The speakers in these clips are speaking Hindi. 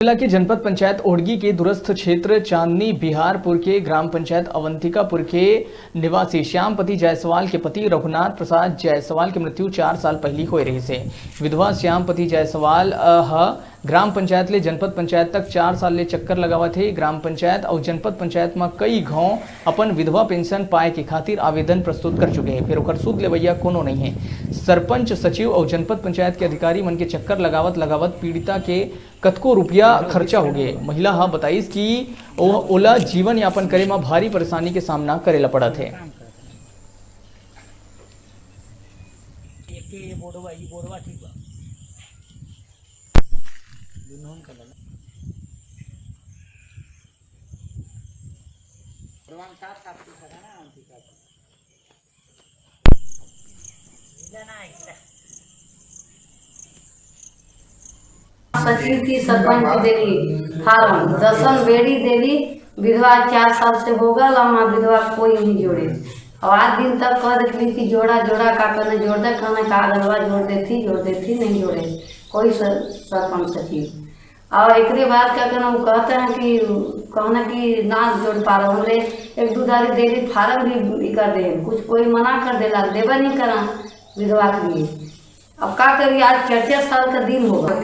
जिला की जनपद पंचायत ओड़गी के दूरस्थ क्षेत्र चांदनी बिहारपुर के ग्राम पंचायत अवंतिकापुर के निवासी श्यामपति जायसवाल के पति रघुनाथ प्रसाद जायसवाल की मृत्यु 4 साल पहली हो रही से। विधवा श्यामपति जायसवाल ग्राम पंचायत ले जनपद पंचायत तक 4 साल ले चक्कर लगावा थे। ग्राम पंचायत और जनपद पंचायत में कई गांव अपन विधवा पेंशन पाए के खातिर आवेदन प्रस्तुत कर चुके हैं, फिर ओकर सूद लेवैया कोनो नहीं है। सरपंच, सचिव और जनपद पंचायत के अधिकारी मन के चक्कर लगावत पीड़िता के कतको रुपया खर्चा हो गए। महिला हा बताइस कि ओला जीवन यापन करे में भारी परेशानी के सामना करे ला पड़त है। सचिव की सरपंच देवी फार्म दर्शन बेड़ी देवी विधवा 4 साल से हो गल। विधवा कोई नहीं जोड़े और आज दिन तक कह देखली कि जोड़ा जोड़ा का करने जोड़ दे कहना कागजवा जोड़ देती नहीं जोड़े कोई सरपंच सचिव। और एक बात क्या कहना वो कहते हैं कि कहना कि ना जोड़ पा रहे हमले 1-2 दारी डेली फार्म भी कर दे, कुछ कोई मना कर देला देवा नहीं करा विधवा के लिए। अब क्या करिए, आज 4 साल का दिन होगा।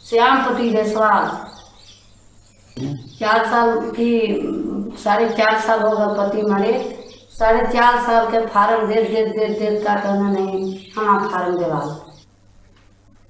श्यामपति जायसवाल 4 साल की 4.5 साल होगा पति मरे। 4.5 साल के फार्म दे का कहना नहीं हम फार्म देवा